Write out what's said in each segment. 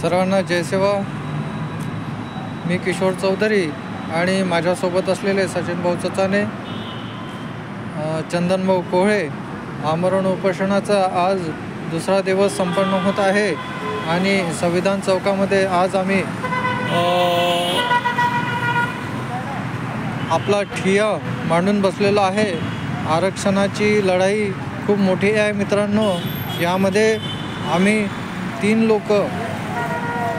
सर्वांना जय सेवा. मी किशोर चौधरी आणि माझ्यासोबत असलेले सचिन भाऊ चचाने, चंदन भाऊ कोहळे. आमरण उपोषणाचा आज दुसरा दिवस संपन्न होत आहे आणि संविधान चौकामध्ये आज आम्ही आपला ठिय्या मांडून बसलेलो आहे. आरक्षणाची लढाई खूप मोठी आहे मित्रांनो. यामध्ये आम्ही 3 लोक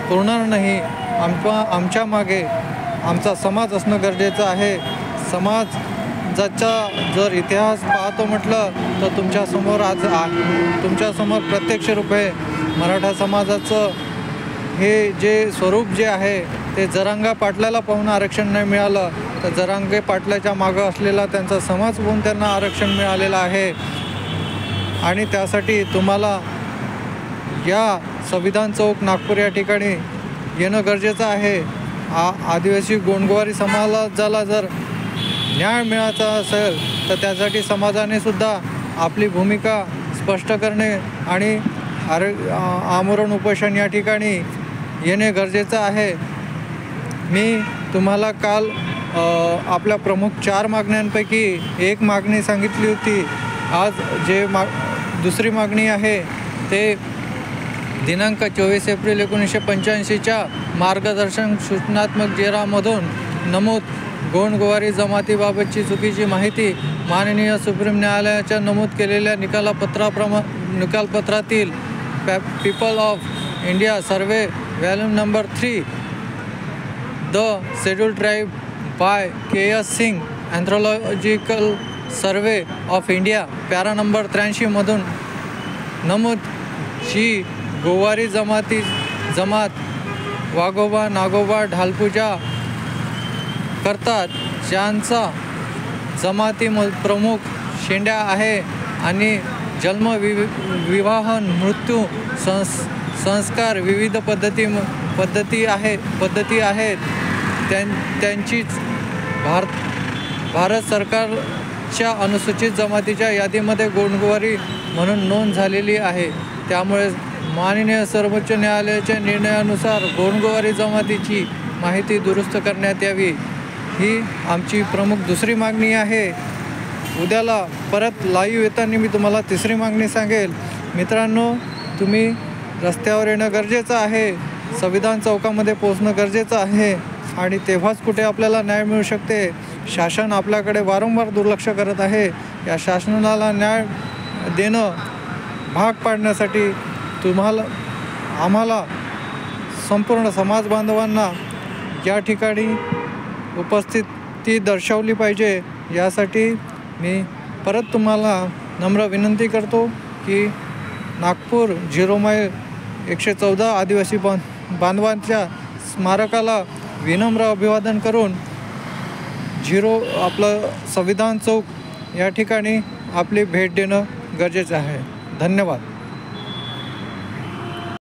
पुरणार नाही. आमच्या मागे आमचा समाज असणं गरजेचं आहे. समाजाचा जर इतिहास पाहतो म्हटलं तर तुमच्यासमोर प्रत्यक्ष रूपे मराठा समाजाचं हे जे स्वरूप जे आहे ते जरांगा पाटलाला पाहून आरक्षण नाही मिळालं, तर जरांगे पाटलाच्या मागं असलेला त्यांचा समाज पाहून त्यांना आरक्षण मिळालेलं आहे. आणि त्यासाठी तुम्हाला या संविधान चौक नागपूर या ठिकाणी येणं गरजेचं आहे. आदिवासी गोंडगोवारी समाजाला जर न्याय मिळायचा असेल तर त्यासाठी समाजाने सुद्धा आपली भूमिका स्पष्ट करणे आणि आमरण उपोषण या ठिकाणी येणे गरजेचं आहे. मी तुम्हाला काल आपल्या प्रमुख 4 मागण्यांपैकी एक मागणी सांगितली होती. आज जे दुसरी मागणी आहे ते दिनांक 24 एप्रिल 1985च्या मार्गदर्शन सूचनात्मक जेरामधून नमूद गोंडगोवारी जमातीबाबतची चुकीची माहिती माननीय सुप्रीम न्यायालयाच्या नमूद केलेल्या निकालपत्रातील people of India survey volume number 3 the scheduled tribe by KS Singh anthropological survey of India para number 83 मधून नमूद जी गोवारी जमात वाघोबा नागोबा ढालपूजा करतात, ज्यांचा जमाती प्रमुख शेंड्या आहे आणि जन्म विवाह मृत्यू संस्कार विविध पद्धती आहेत त्यांचीच भारत सरकारच्या अनुसूचित जमातीच्या यादीमध्ये गोंडगोवारी म्हणून नोंद झालेली आहे. त्यामुळे माननीय सर्वोच्च न्यायालयाच्या निर्णयानुसार गोंडगोवारी जमातीची माहिती दुरुस्त करण्यात यावी, ही आमची प्रमुख दुसरी मागणी आहे. उद्याला परत लाईव्ह येताना मी तुम्हाला तिसरी मागणी सांगेल. मित्रांनो, तुम्ही रस्त्यावर येणं गरजेचं आहे. संविधान चौकामध्ये पोहोचणं गरजेचं आहे आणि तेव्हाच कुठे आपल्याला न्याय मिळू शकते. शासन आपल्याकडे वारंवार दुर्लक्ष करत आहे. या शासनाला न्याय देणं भाग पाडण्यासाठी आम्हाला संपूर्ण समाज बांधवांना या ठिकाणी उपस्थिती दर्शवली पाहिजे. यासाठी मी परत तुम्हाला नम्र विनंती करतो की नागपूर 0 मैल 114 आदिवासी बांधवांच्या स्मारकाला विनम्र अभिवादन करून आपलं संविधान चौक या ठिकाणी आपली भेट देणं गरजेचं आहे. धन्यवाद.